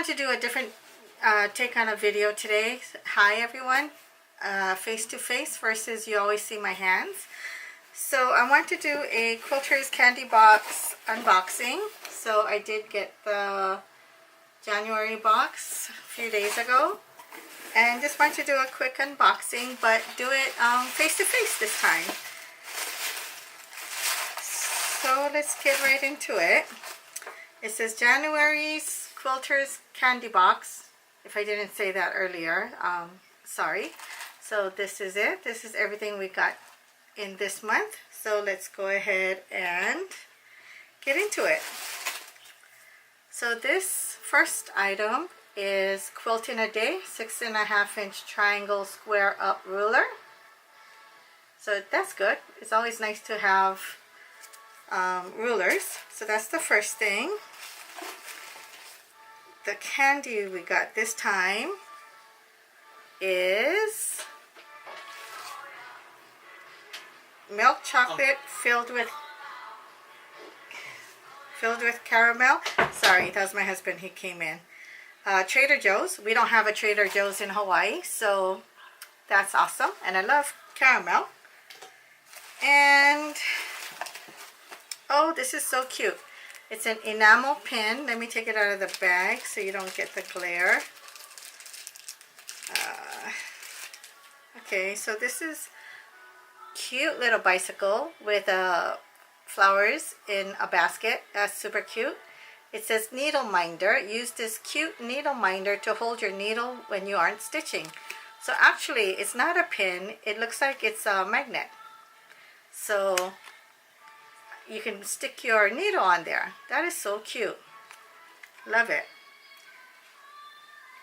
To do a different take on a video today. Hi everyone, face to face versus you always see my hands. So I want to do a Quilter's candy box unboxing. So I did get the January box a few days ago and just want to do a quick unboxing, but do it face to face this time. So let's get right into it. It says January's Quilter's candy box. If I didn't say that earlier, sorry. So this is it. This is everything we got in this month. So let's go ahead and get into it. So this first item is Quilt in a Day 6.5-inch triangle square up ruler. So that's good. It's always nice to have rulers. So that's the first thing. The candy we got this time is milk chocolate filled with caramel. Sorry, that was my husband. He came in. Trader Joe's. We don't have a Trader Joe's in Hawaii, so that's awesome. And I love caramel. And oh, this is so cute. It's an enamel pin. Let me take it out of the bag so you don't get the glare. Okay, so this is cute little bicycle with flowers in a basket. That's super cute. It says needle minder. Use this cute needle minder to hold your needle when you aren't stitching. So actually, it's not a pin. It looks like it's a magnet. So you can stick your needle on there. That is so cute. Love it.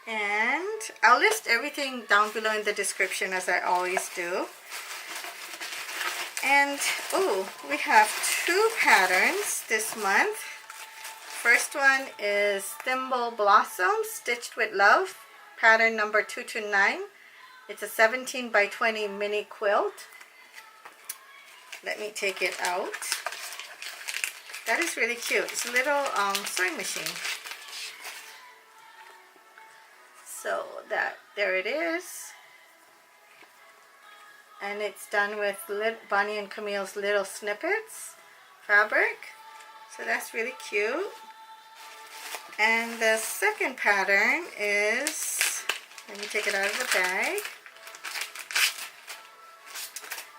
And I'll list everything down below in the description as I always do. And oh, we have two patterns this month. First one is Thimble Blossoms Stitched with Love, pattern number 229. It's a 17 by 20 mini quilt. Let me take it out. That is really cute. It's a little sewing machine. So there it is. And it's done with Bonnie and Camille's Little Snippets fabric. So that's really cute. And the second pattern is, let me take it out of the bag,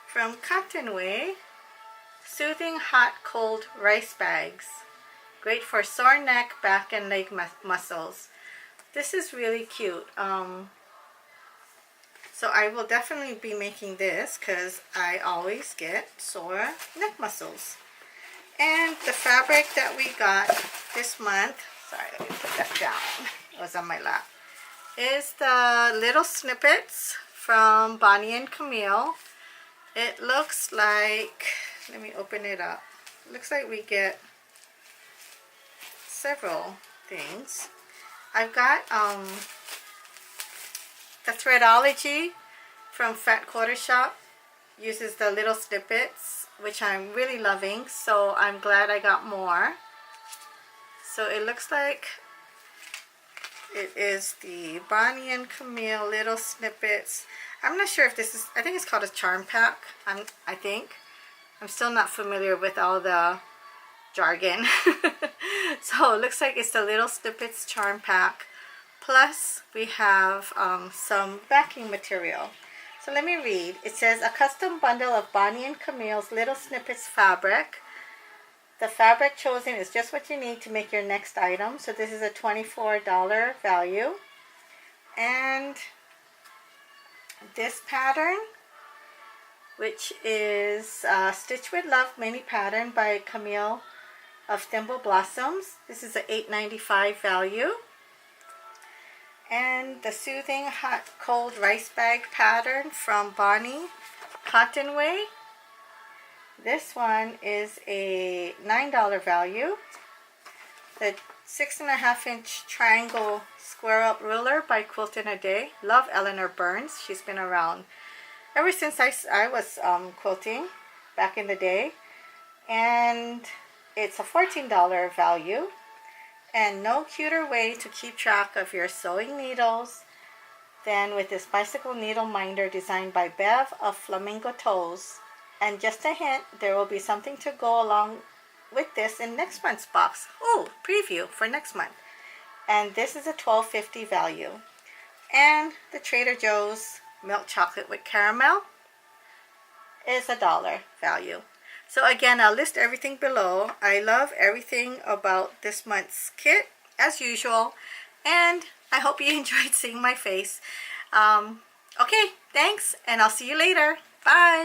from Cottonway. Soothing Hot Cold Rice Bags. Great for sore neck, back, and leg muscles. This is really cute. So I will definitely be making this because I always get sore neck muscles. And the fabric that we got this month, sorry, let me put that down. It was on my lap. Is the Little Snippets from Bonnie and Camille. It looks like, let me open it up. Looks like we get several things. I've got the Threadology from Fat Quarter Shop. Uses the little snippets, which I'm really loving. So I'm glad I got more. So it looks like it is the Bonnie and Camille Little Snippets. I'm not sure if this is, I think it's called a charm pack. I think. I'm still not familiar with all the jargon. So it looks like it's the Little Snippets charm pack. Plus we have some backing material. So let me read. It says a custom bundle of Bonnie and Camille's Little Snippets fabric. The fabric chosen is just what you need to make your next item. So this is a $24 value. And this pattern, which is Stitch with Love mini pattern by Camille of Thimble Blossoms. This is a $8.95 value. And the Soothing Hot Cold Rice Bag pattern from Bonnie Cottonway. This one is a $9 value. The 6.5-inch triangle square up ruler by Quilt in a Day. Love Eleanor Burns. She's been around ever since I was quilting back in the day. And it's a $14 value. And no cuter way to keep track of your sewing needles than with this bicycle needle minder designed by Bev of Flamingo Toes. And just a hint, there will be something to go along with this in next month's box. Oh, preview for next month. And this is a $12.50 value. And the Trader Joe's milk chocolate with caramel is $1 value. So again, I'll list everything below. I love everything about this month's kit as usual, and I hope you enjoyed seeing my face. Okay, thanks, and I'll see you later. Bye.